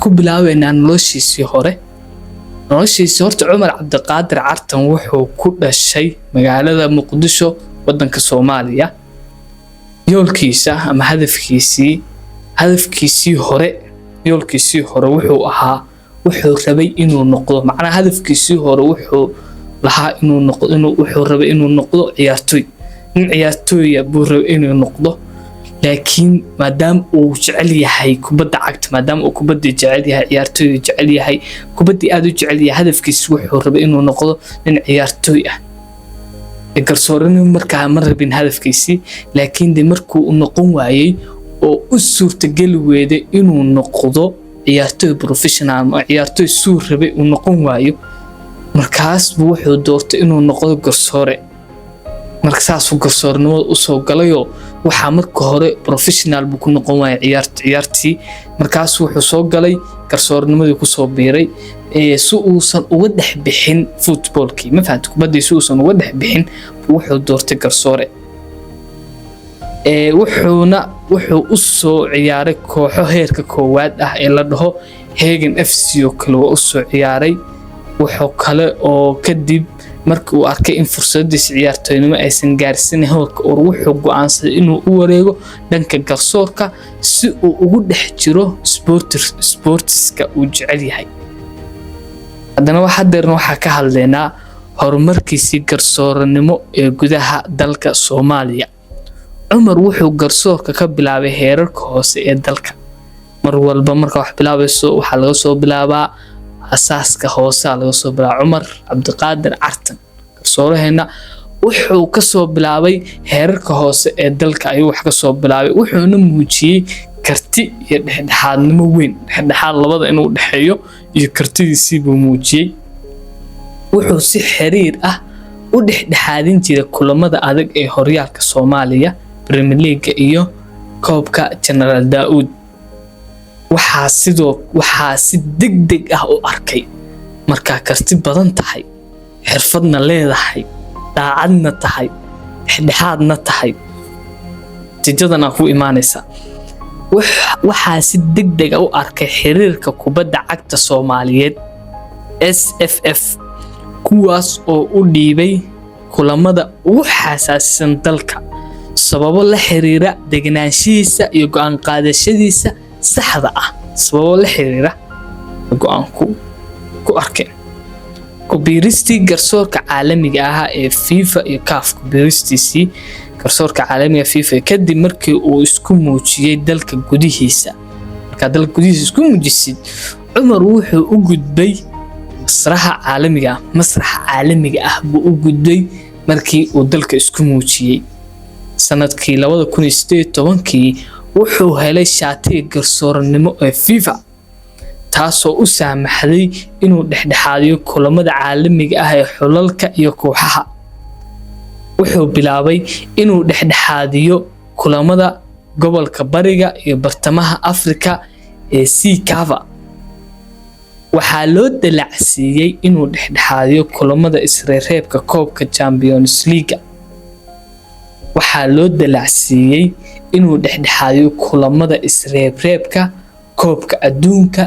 ku bilaabeynaa noloshiisii hore. noloshiisii horta Cumar Cabdiqaadir Cartan wuxuu ku dhashay magaalada Muqdisho wadanka Soomaaliya. yoolkiisa ama hadafkiisii hore wuxuu rabay inuu noqdo, macnaha hadafkiisii hore wuxuu lahaa wuxuu rabay inuu noqdo ciyaartoy. ciyaartoy buu rabay inuu noqdo, laakiin maadaama uu jecel yahay kubadda cagta, maadaama uu kubadda jecel yahay, ciyaartoyda jecel yahay, kubadda aad u jecel yahay, hadafkiisu wuxuu rabay inuu noqdo ciyaartoy ah. garsooranimo markaa ma rabin hadafkiisii, laakiin markuu u noqon waayay oo u suurtagali weeday inuu noqdo ciyaartoy professional ama ciyaartoy suu rabay uu noqon waayo, markaas wuxuu doortay inuu noqdo garsoore. markaasuu garsooranimada u soo galayo waxa marka hore professional buu ku noqon waayay ciyaartii, markaas wuxuu soo galay garsooranimada ku soo biiray si uusan uga dhex bixin footballkii. ma fahantu kubadii si uusan uga dhex bixin wuxuu doortay garsoore. wuxuu u soo ciyaaray kooxo heerka koowaad ah ee la dhaho Hagen FC oo kale u soo ciyaaray. wuxuu kale oo kadib markii uu arkay in fursadiisa ciyaartoynimo aysan gaarsin heerka wuxuu go'aansaday inuu u wareego dhanka garsoorka si uu ugu dhex jiro sportiska uu jecel yahay. haddana waxaa ka hadlaynaa horumarkiisii garsooranimo ee gudaha dalka Soomaaliya. Cumar wuxuu garsoorka ka bilaabay heerarka hoose ee dalka. mar walba marka wax bilaabayso waxa laga soo bilaabaa asaaska hoose laga soo bilaabay. Cumar Cabdiqaadir Cartan garsooraheena wuxuu ka soo bilaabay heerarka hoose ee dalka ayuu wax ka soo bilaabay, wuxuuna muujiyay karti iyo dhexdhexaadnimo weyn. dhexdhexaad labada inuu dhaxeeyo iyo kartidiisii buu muujiyay. wuxuu si xiriir ah u dhexdhexaadin jiray kulamada adag ee horyaalka Soomaaliya, Premier League iyo koobka General Daud. waxaa si degdeg ah u arkay markaa karti badan tahay, xirfadna leedahay, daacadna tahay, dhexdhexaadna tahay, natiijadana ku imaanaysa. waxaa si degdeg ah u arkay xiriirka kubadda cagta Soomaaliyeed SFF, kuwaas oo u dhiibay kulamada ugu xasaasisan dalka sababo la xiriira deganaanshihiisa iyo go'aan qaadashadiisa saxda ah. sababo la xiriira go'aanku ku arkeen ku biiristii garsoorka caalamiga ah ee FIFA iyo CAF. ku biiristiisii garsoorka caalamiga FIFA kadib markii uu isku muujiyay dalka gudihiisa. marka dalka gudihiisa isku muujisid, Cumar wuxuu u gudbay masraxa caalamiga ah buu u gudbay markii uu dalka isku muujiyay. sanadkii 2018 wuxuu helay shaatiga garsooranimo ee FIFA, taasoo u saamaxday inuu dhexdhexaadiyo kulamada caalamiga ah ee xulalka iyo kooxaha. wuxuu bilaabay inuu dhexdhexaadiyo kulamada gobolka Bariga iyo Bartamaha Afrika ee CAF. waxaa loo dalacsiiyay inuu dhexdhexaadiyo kulamada isreebka koobka Champions League. waxaa loo dalacsiiyay inuu dhexdhexaadiyo kulamada isreebka koobka adduunka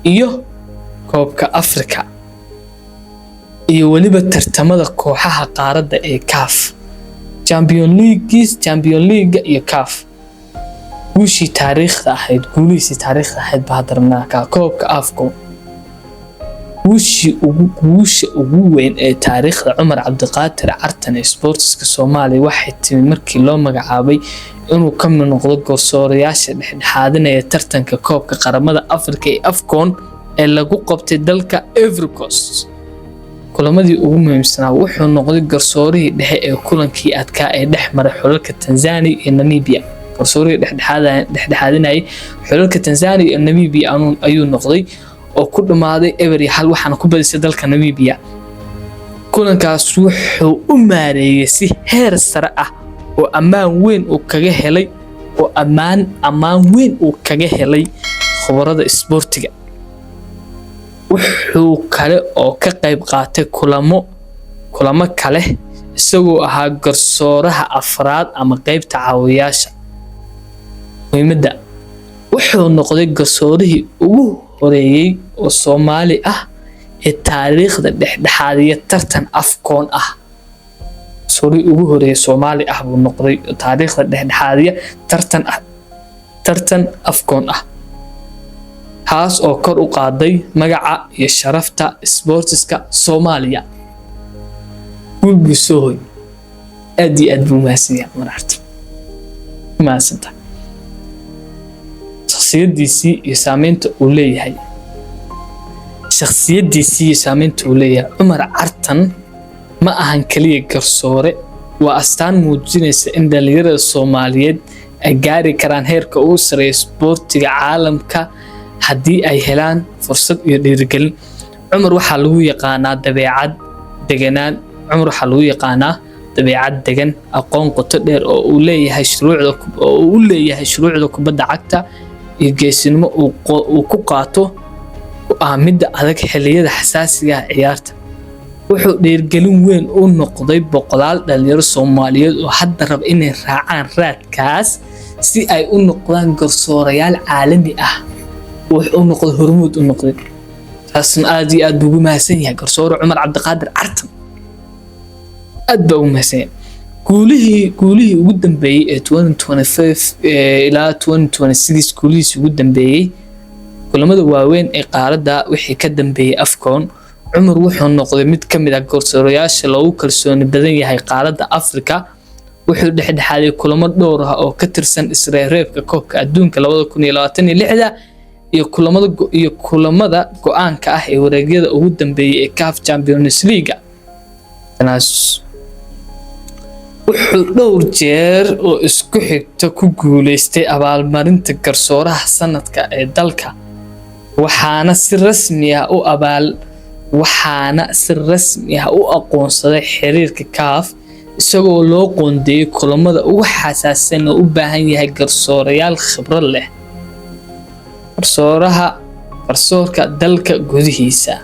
iyo koobka Afrika iyo waliba tartamada kooxaha qaaradda ee CAF, Champions League iyo CAF. guushii taariikhda ahayd baadarnaa koobka AFCON. guusha ugu weyn ee taariikhda Cumar Cabdiqaadir Cartan ee sportska Soomaaliya waxay timi markii loo magacaabay inuu ka mid noqdo garsoorayaasha dhexdhexaadinaya tartanka koobka qaramada Afrika ee AFCON ee lagu qabtay dalka Ivory Coast. kulamadii ugu muhiimsanaa wuxuu noqday garsoorihii dhexe ee kulankii adkaa ee dhex maray xulalka Tanzania iyo Namibia. garsoorihii dhexdhexaadinayay xulalka Tanzania iyo Namibia ayuu noqday oo ku dhamaaday Ebery hal waxaana ku badisay dalka Namibia. kulankaas wuxuu u maareeyay si heer sare ah oo ammaan weyn uu kaga helay khubarada isboortiga. wuxuu kale oo ka qayb qaatay kulamo kale isagoo ahaa garsooraha afraad ama qaybta caawiyaasha muhiimada. wuxuu noqday garsoorihii ugu horeeyay oo Soomaali ah ee taariikhda dhexdhexaadiya tartan afkoon ah sori ugu horeeyay Soomaali ah buu noqday taariikhda dhexdhexaadiya tartan afkoon ah haas oo kor u qaaday magaca iyo sharafta sportska Soomaaliya gulbisoy aad buu maasiya mararta maasanta shakhsiyadiisii iyo saameynta uu leeyahay Cumar Cartan ma ahan kaliya garsoore waa astaan muujinaysa in dhalinyarada Soomaaliyeed ay gaari karaan heerka ugu sareeya sportiga caalamka haddii ay helaan fursad iyo dhiirigelin Cumar waxaa lagu yaqaanaa dabeecad degan aqoon qoto dheer oo uu leeyahay shuruucda kubadda cagta iyo geesinimo uu ku qaato go'aamida adag xilliyada xasaasiga ah ciyaarta wuxuu dhiirigelin weyn u noqday boqolaal dhalinyaro Soomaaliyeed oo hadda raba inay raacaan raadkaas si ay u noqdaan garsoorayaal caalami ah wuxuu noqday hormuud u noqday taasna aad buu ugu mahadsan yahay garsoore Cumar Cabdiqaadir Cartan aad buu ugu mahadsan yahay guulihii ugu dambeeyay ee 2025 ilaa 2026 guulihiisii ugu dambeeyay kulamada waaweyn ee qaaradda wixii ka dambeeyay afkoon Cumar wuxuu noqday mid ka mid ah garsoorayaasha loogu kalsooni badan yahay qaaradda Afrika wuxuu dhexdhexaaday kulamo dhowr ah oo ka tirsan isreebka koobka adduunka 2026 iyo kulamada go'aanka ah ee wareegyada ugu dambeeyay ee CAF Champions League wuxuu dhowr jeer oo isku xigta ku guuleystay abaalmarinta garsooraha sanadka ee dalka waxaana si rasmi ah u aqoonsaday xiriirka CAF isagoo loo qoondeeyay kulamada ugu xasaasan oo u baahan yahay garsoorayaal khibrad leh garsoorka dalka gudihiisa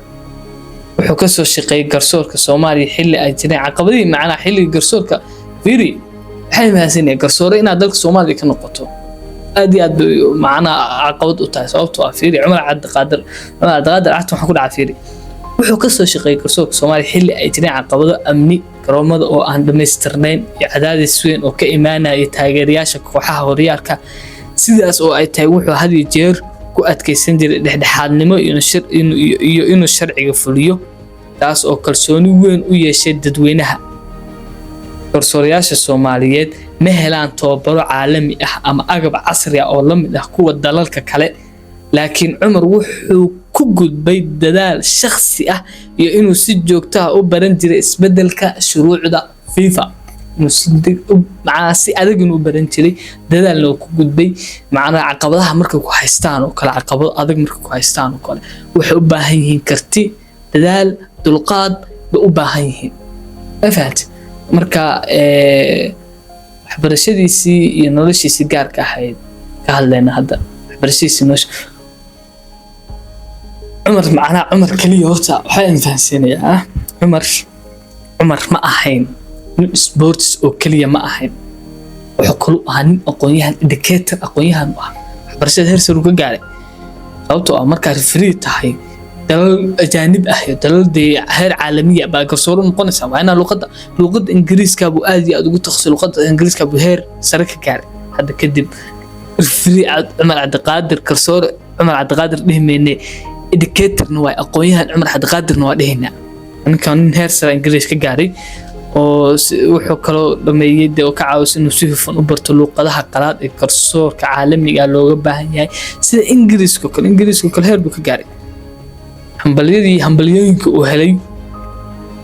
wuxuu ka soo shaqeeyay garsoorka Soomaaliya xilli ay jireen caqabadihii macnaha xilliga garsoorka fiiri waxay mahadsanyihiin garsoore inaad dalka Soomaaliya ka noqoto aad macnaha caqabad u tahay sababtoo ah fiiri Cumar Cabdiqaadir Cartan waxa ku dhacay fiiri wuxuu ka soo shaqeeyay garsoorka Soomaaliya xilli ay jireen caqabado amni garoomada oo aan dhameystirnayn iyo cadaadis weyn oo ka imaanaya taageerayaasha kooxaha horyaalka sidaas oo ay tahay wuxuu had iyo jeer ku adkeysan jiray dhexdhexaadnimo iyo inuu sharciga fuliyo taas oo kalsooni weyn u yeeshay dadweynaha garsoorayaasha Soomaaliyeed ma helaan tababaro caalami ah ama agab casri ah oo la mid ah kuwa dalalka kale laakiin Cumar wuxuu ku gudbay dadaal shakhsi ah iyo inuu si joogto ah u baran jiray isbedelka shuruucda FIFA si adag inuu baran jiray dadaalna uu ku gudbay macnaha caqabadaha markay ku haystaan oo kale caqabado adag markay ku haystaan oo kale waxay u baahan yihiin karti dadaal dulqaad bay u baahan yihiin afahad marka waxbarashadiisii iyo noloshiisii gaarka ahayd ka hadlayna hadda waxbarashadiisii nolosha Cumar kaliya horta waxaan fahansanayaa Cumar ma ahayn sports oo kaliya ma ahayn wuxuu kale ahaa nin aqoonyahan educator aqoonyahan ah waxbarashada heer sare uu ka gaaray sababtoo ah markaa referee tahay dalal ajaanib ah iyo dalal heer caalami ah baa garsoore noqonaysa waa inaa luqadda Ingiriiska buu aad ugu takhasustay luqadda Ingiriiska buu heer sare ka gaaray hadda kadib referee Cumar Cabdiqaadir garsoore Cumar Cabdiqaadir dhihmeene educatorna waa aqoonyahan Cumar Cabdiqaadirna waa dhihina ninkan heer sare Ingiriis ka gaaray oo wuxuu kaloo dhameeyay oo ka caawisay inuu si hufan u barto luqadaha qalaad ee garsoorka caalamiga looga baahan yahay sida Ingiriiska kale heer buu ka gaaray hambaliyooyinka uu helay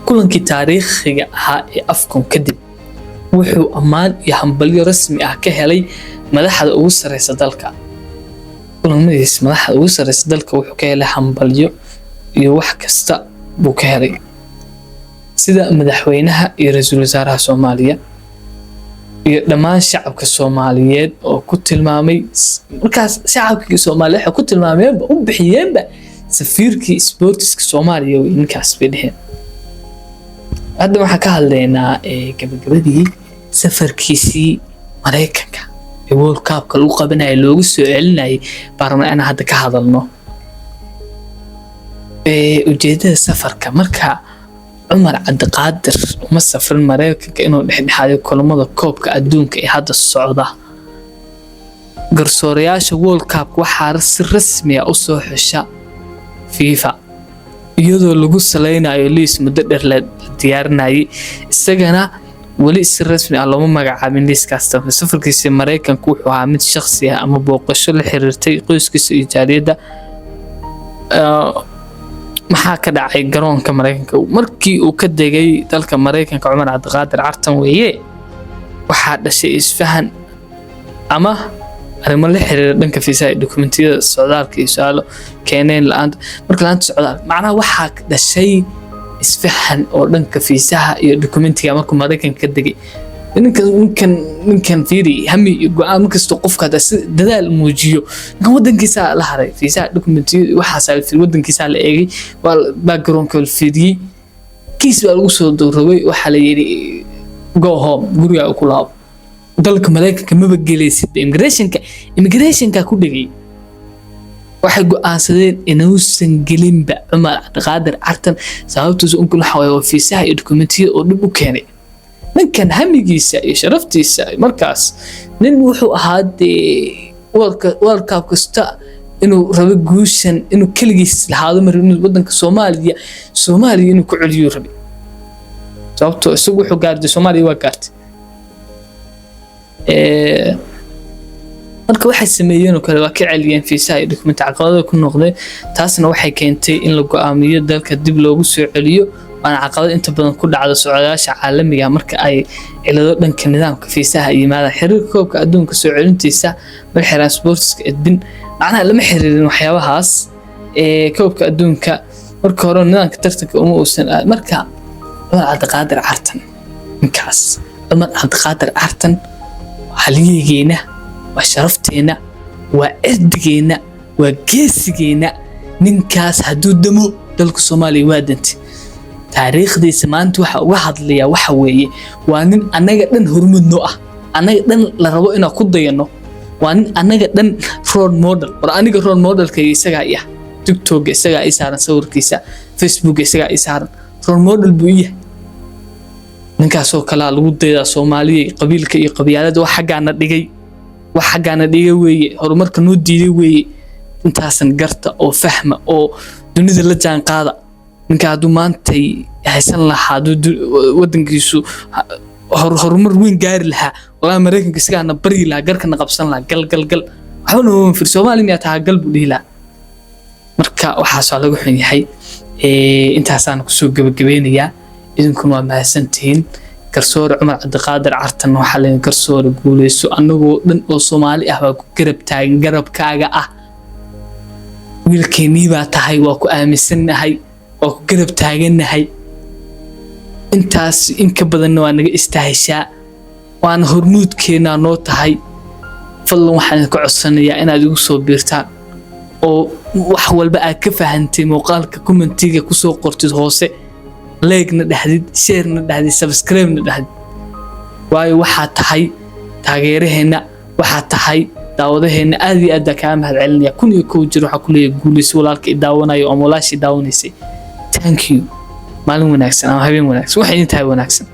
kulankii taariikhiga ahaa ee afkoon kadib wuxuu ammaan iyo hambaliyo rasmi ah ka helay madaxda ugu sareysa dalka wuxuu ka helay hambaliyo iyo wax kasta buu ka helay sida madaxweynaha iyo ra'iisul wasaaraha Soomaaliya iyo dhammaan shacabka Soomaaliyeed oo ku tilmaamay markaas shacabka Soomaaliyeed waxa ku tilmaameen u bixiyeenba safiirkii sportska Soomaaliya oo ninkaas bidheen hadda waxa ka hadlaynaa gabagabadii safarkiisii Mareykanka ee World Cup-ka lagu qabanayay loogu soo celinayay baarlamaanka hadda ka hadalno ujeedada safarka marka Cumar Cabdiqaadir uma safrin Mareykanka inuu dhexdhexaadiyo kulamada koobka adduunka ee hadda socda. Garsoorayaasha World Cup waxaa si rasmi ah u soo xusha FIFA iyadoo lagu saleynayo liis muddo dheer la diyaarinayay, isagana wali si rasmi ah looma magacaabin liiskaas. Safarkiisa Mareykanka wuxuu ahaa mid shakhsi ah ama booqasho la xiriirtay qoyskiisa iyo jaaliyadda. maxaa ka dhacay garoonka Mareykanka markii uu ka degay dalka Mareykanka? Cumar Cabdiqaadir Cartan weeye waxaa dhashay isfahan ama arrimo la xiriira dhanka fiisaha iyo dokumentiyada socdaalka iyo su'aalo keeneen la'aanta. marka laanta socdaal macnaha waxaa dhashay isfahan oo dhanka fiisaha iyo dokumentiga markuu Mareykanka ka degay. ninkan fiiri hami iyo go'aan kasta qofka dadaal muujiyo wadankiisa la haray fiisaha dokumentiga waxaas la wadankiisa la eegay background-ka la fiiriyay kiis baa lagu soo dowrabay waxa la yiri go home guriga ku laabo. dalka Mareykanka ma bagelaysid immigrationka ku dhigay waxay go'aansadeen inuusan gelinba Cumar Cabdiqaadir Cartan sababtoo uu waxa weeye fiisaha iyo dokumentiga oo dib u keenay. ninkan hamigiisa iyo sharaftiisa markaas nin wuxuu ahaa World Cup kasta inuu rabo guushan inuu kaligiis lahaado marino wadanka Soomaaliya inuu ku celiyo rabi sababtoo isagu wuxuu gaarday Soomaaliya waa gaartay. marka waxay sameeyeen oo kale waa ka celiyeen fiisaha iyo dokumenti caqabado ku noqday, taasna waxay keentay in la go'aamiyo dalka dib loogu soo celiyo. waana caqabad inta badan ku dhacda socdaalayaasha caalamiga marka ay cilado dhanka nidaamka fiisaha yimaada. xiriirka koobka adduunka soo celintiisa mar xiraan sportska edbin macnaha lama xiriirin waxyaabahaas koobka adduunka marka hore nidaamka tartanka uma uusan marka Cumar Cabdiqaadir Cartan ninkaas Cumar Cabdiqaadir Cartan haliyeena waa sharafteena waa erdigeena waa geesigeena. ninkaas hadduu damo dalka Soomaaliya waa dantay. taariikhdiisa maanta waxa uga hadlaya waxa weeye waa nin anaga dhan hormud noo ah, anaga dhan la rabo inaan ku dayano, waa nin anaga dhan role model. war aniga role modelka isaga ah TikTok isaga ay saaran sawirkiisa, Facebook isaga ay saaran role model buu yahay. ninkaas oo kala lagu dayda Soomaaliya qabiilka iyo qabyaalada wax xagaana dhigay weeye horumarka noo diiday weeye. intaasan garta oo fahma oo dunida la jaan qaada. ninka hadduu maanta haysan lahaa wadankiisu horumar weyn gaari lahaa walaa Mareykanka isagaana bari lahaa garkana qabsan lahaa gal waxba noo fir Soomaaliya taa gal buu dhihi lahaa. marka waxaas waa lagu xun yahay. intaasaan ku soo gabagabeynayaa. idinkuna waa mahadsantihiin. garsoore Cumar Cabdiqaadir Cartan waxa la garsoore guuleyso anagoo dhan oo Soomaali ah waa ku garab taagan garabkaaga ah. wiilkeenii baa tahay waa ku aaminsanahay oo ku garab taaganahay. intaas in ka badan waa naga istaahishaa waana hormuudkeena noo tahay. fadlan waxaan ka codsanayaa inaad igu soo biirtaan oo wax walba aad ka fahantay muuqaalka commentiga ku soo qortid hoose, like-na dhahdid, share-na dhahdid, subscribe-na dhahdid. waayo waxaa tahay taageeraheena, waxaa tahay daawadaheena. aad iyo aad ka mahad celinaya. 1 jir waxa ku leeyahay guulayso walaalka i daawanayo ama walaashii daawanaysay. thank you. maalin wanaagsan ama habeen wanaagsan waxay intahay wanaagsan.